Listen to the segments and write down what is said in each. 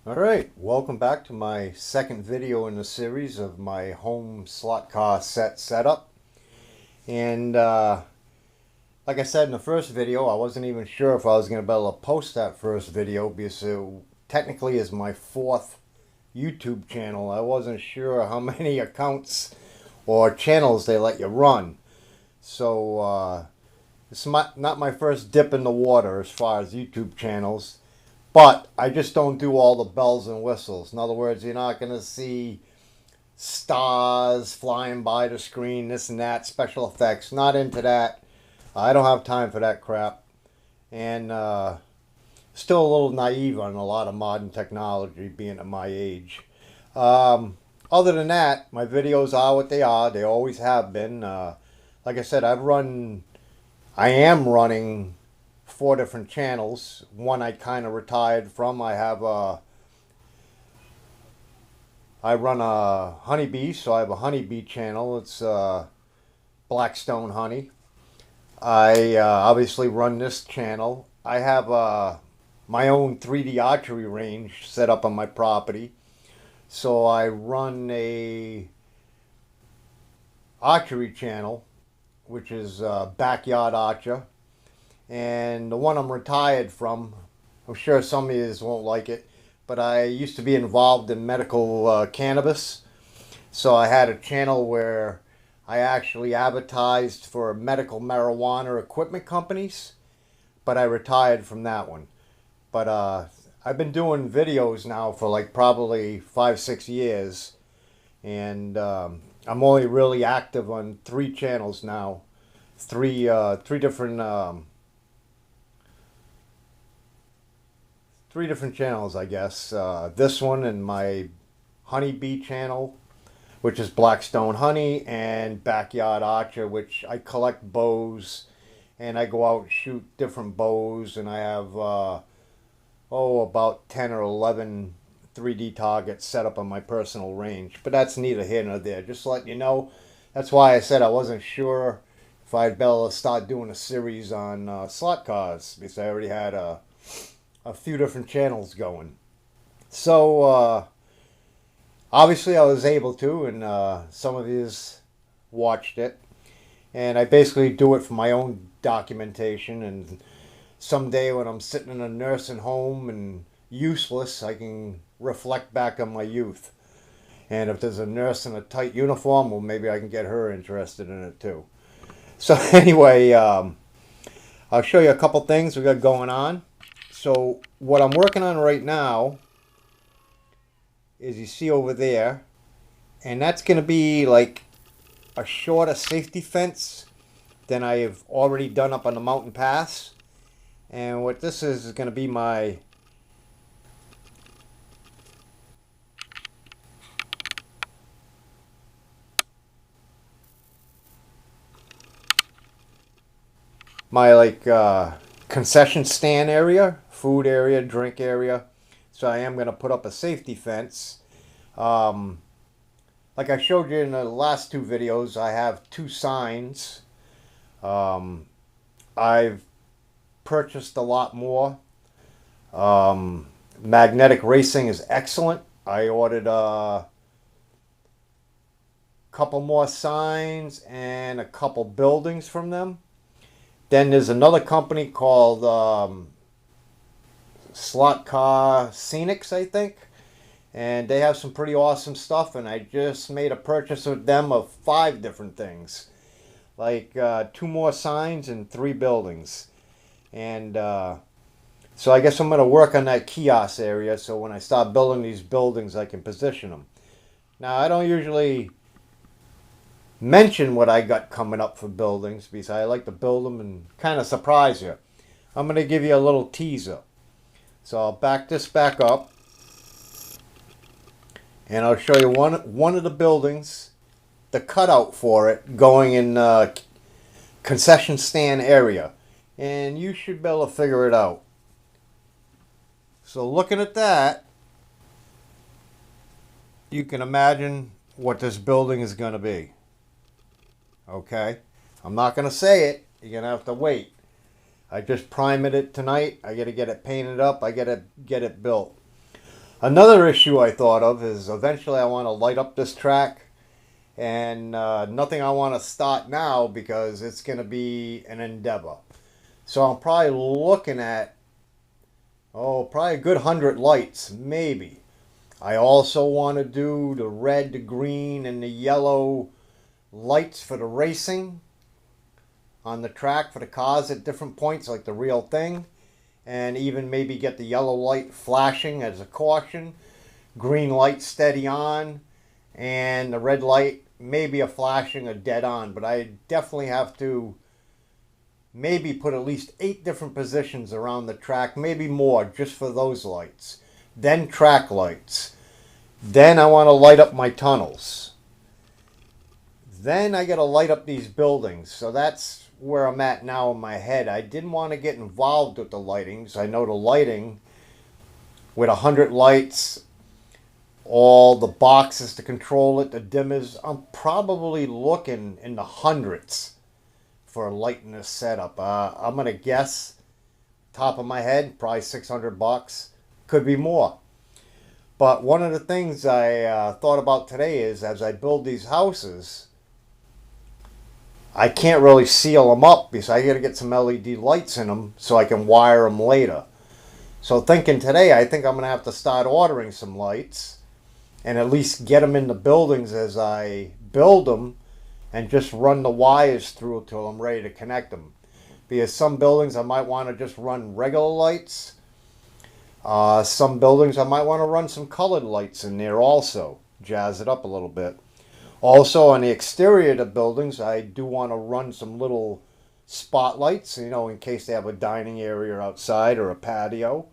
Alright, welcome back to my second video in the series of my home slot car setup. And like I said in the first video, I wasn't even sure if I was going to be able to post that first video because it technically is my fourth YouTube channel. I wasn't sure how many accounts or channels they let you run. So it's not my first dip in the water as far as YouTube channels. But I just don't do all the bells and whistles. In other words, you're not going to see stars flying by the screen, this and that, special effects. Not into that. I don't have time for that crap. And still a little naive on a lot of modern technology, being at my age. Other than that, my videos are what they are. They always have been. Like I said, I am running 4 different channels. One I kind of retired from. I run a honeybee, so I have a honeybee channel. It's Blackstone Honey. I obviously run this channel. I have my own 3D archery range set up on my property, so I run a archery channel, which is Backyard Archer. And the one I'm retired from, I'm sure some of you won't like it, but I used to be involved in medical cannabis. So I had a channel where I actually advertised for medical marijuana equipment companies, but I retired from that one. But I've been doing videos now for like probably 5-6 years, and I'm only really active on 3 channels now. Three different channels, I guess. This one and my honeybee channel, which is Blackstone Honey, and Backyard Archer, which I collect bows and I go out and shoot different bows, and I have about 10 or 11 3D targets set up on my personal range. But that's neither here nor there. Just letting you know. That's why I said I wasn't sure if I'd be able to start doing a series on slot cars, because I already had a few different channels going. So obviously I was able to, and some of you watched it, and I basically do it for my own documentation, and someday when I'm sitting in a nursing home and useless, I can reflect back on my youth. And if there's a nurse in a tight uniform, well, maybe I can get her interested in it too. So anyway, I'll show you a couple things we got going on. So what I'm working on right now is, you see over there, and that's going to be like a shorter safety fence than I've already done up on the mountain pass. And what this is going to be my concession stand area, food area, drink area. So I am going to put up a safety fence. Like I showed you in the last 2 videos, I have 2 signs. I've purchased a lot more. Magnetic Racing is excellent. I ordered a couple more signs and a couple buildings from them. Then there's another company called Slotcar Scenics, I think. And they have some pretty awesome stuff. And I just made a purchase with them of 5 different things. Like 2 more signs and 3 buildings. And so I guess I'm going to work on that kiosk area, so when I start building these buildings, I can position them. Now, I don't usually mention what I got coming up for buildings, because I like to build them and kind of surprise you. I'm going to give you a little teaser. So I'll back this back up, and I'll show you one of the buildings, the cutout for it, going in concession stand area. And you should be able to figure it out. So looking at that, you can imagine what this building is going to be. Okay, I'm not going to say it. You're going to have to wait. I just primed it tonight. I got to get it painted up. I got to get it built. Another issue I thought of is eventually I want to light up this track, and nothing I want to start now because it's going to be an endeavor. So I'm probably looking at, probably a good 100 lights, maybe. I also want to do the red, the green, and the yellow lights for the racing on the track for the cars at different points, like the real thing. And even maybe get the yellow light flashing as a caution, green light steady on, and the red light maybe a flashing or dead on. But I definitely have to maybe put at least 8 different positions around the track, maybe more, just for those lights. Then track lights. Then I want to light up my tunnels. Then I got to light up these buildings. So that's where I'm at now in my head. I didn't want to get involved with the lightings. I know the lighting with 100 lights, all the boxes to control it, the dimmers, I'm probably looking in the hundreds for lighting this setup. I'm going to guess, top of my head, probably $600. Could be more. But one of the things I thought about today is as I build these houses, I can't really seal them up because I got to get some LED lights in them so I can wire them later. So thinking today, I think I'm going to have to start ordering some lights and at least get them in the buildings as I build them and just run the wires through till I'm ready to connect them. Because some buildings I might want to just run regular lights. Some buildings I might want to run some colored lights in there also. Jazz it up a little bit. Also on the exterior of the buildings, I do want to run some little spotlights, in case they have a dining area outside or a patio.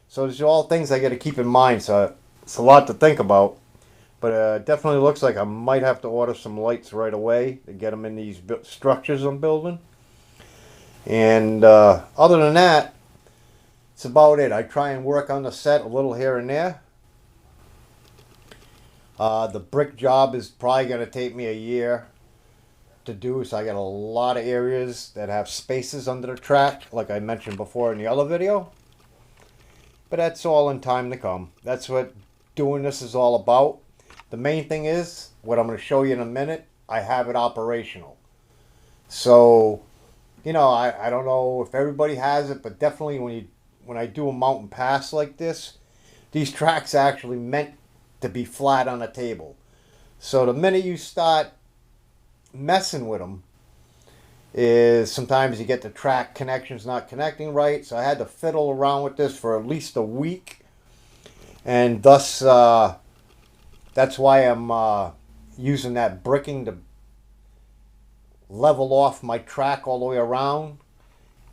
So these are all things I got to keep in mind. So it's a lot to think about. But it definitely looks like I might have to order some lights right away to get them in these structures I'm building. And other than that, it's about it. I try and work on the set a little here and there. The brick job is probably going to take me a year to do, so I got a lot of areas that have spaces under the track, like I mentioned before in the other video. But that's all in time to come. That's what doing this is all about. The main thing is, what I'm going to show you in a minute, I have it operational. So, I don't know if everybody has it, but definitely when I do a mountain pass like this, these tracks are actually meant to be flat on a table. So the minute you start messing with them is sometimes you get the track connections not connecting right. So I had to fiddle around with this for at least a week. And thus, that's why I'm using that bricking to level off my track all the way around.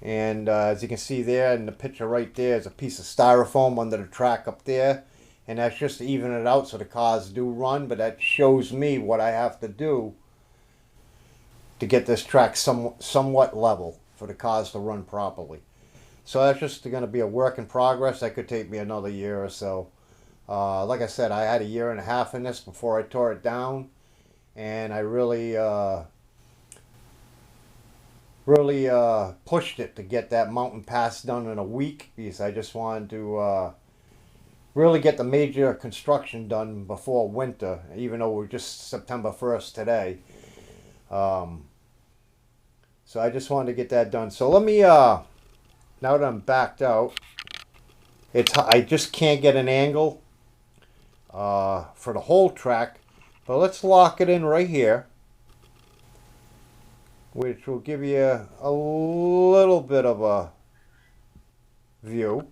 And as you can see there in the picture right there is a piece of styrofoam under the track up there. And that's just to even it out so the cars do run. But that shows me what I have to do to get this track somewhat level for the cars to run properly. So that's just going to be a work in progress. That could take me another year or so. Like I said, I had a year and a half in this before I tore it down. And I really pushed it to get that mountain pass done in a week. Because I just wanted to really get the major construction done before winter, even though we're just September 1st today. So I just wanted to get that done. So let me, now that I'm backed out, I just can't get an angle for the whole track. But let's lock it in right here, which will give you a little bit of a view.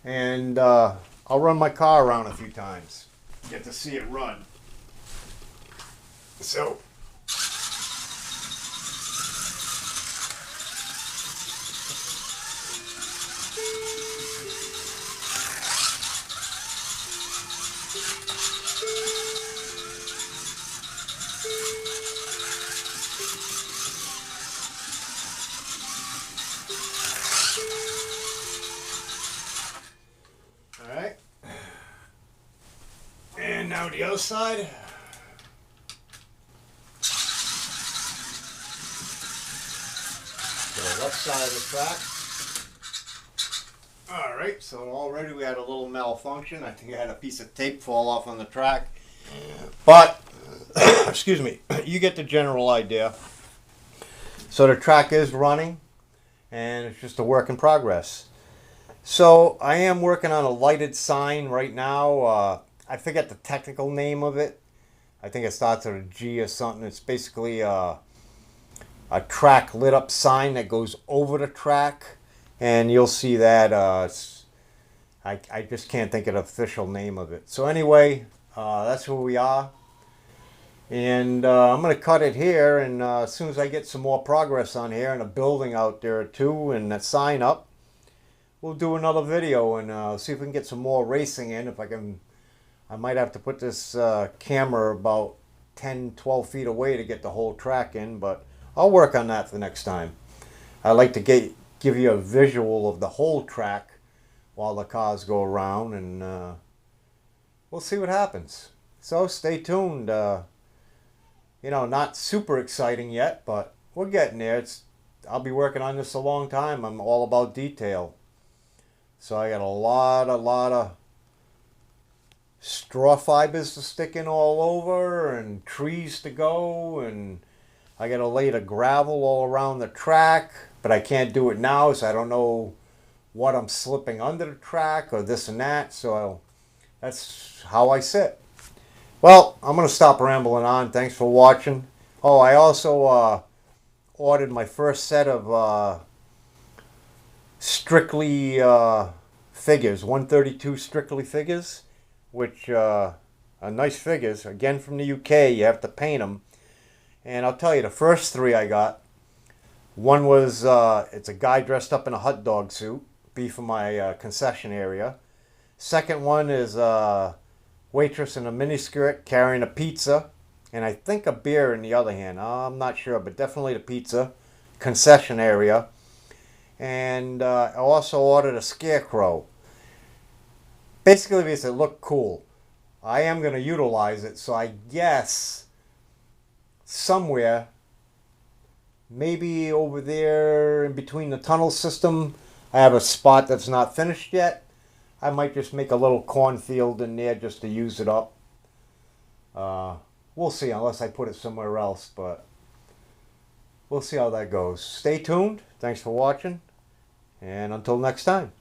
And I'll run my car around a few times. Get to see it run. So. Alright. And now the other side. So the left side of the track. Alright, so already we had a little malfunction. I think I had a piece of tape fall off on the track. But, excuse me, you get the general idea. So the track is running, and it's just a work in progress. So I am working on a lighted sign right now. I forget the technical name of it. I think it starts with a G or something. It's basically a track lit up sign that goes over the track, and you'll see that. I just can't think of the official name of it. So anyway, that's where we are. And I'm going to cut it here, and as soon as I get some more progress on here and a building out there too and that sign up, we'll do another video and see if we can get some more racing in. If I can, I might have to put this camera about 10-12 feet away to get the whole track in, but I'll work on that for next time. I like to give you a visual of the whole track while the cars go around, and we'll see what happens. So stay tuned. You know, not super exciting yet, but we're getting there. I'll be working on this a long time. I'm all about detail. So I got a lot of straw fibers to stick in all over and trees to go, and I got to lay the gravel all around the track, but I can't do it now, so I don't know what I'm slipping under the track or this and that. So that's how I sit. Well, I'm going to stop rambling on. Thanks for watching. Oh, I also ordered my first set of strictly figures, 132 strictly figures, which are nice figures. Again, from the UK, you have to paint them. And I'll tell you, the first three I got, one was, it's a guy dressed up in a hot dog suit, be for my concession area. Second one is waitress in a miniskirt carrying a pizza, and I think a beer in the other hand. I'm not sure, but definitely the pizza. Concession area. And I also ordered a scarecrow. Basically because it looked cool. I am going to utilize it, so I guess somewhere, maybe over there in between the tunnel system, I have a spot that's not finished yet. I might just make a little cornfield in there just to use it up. We'll see, unless I put it somewhere else, but we'll see how that goes. Stay tuned. Thanks for watching, and until next time.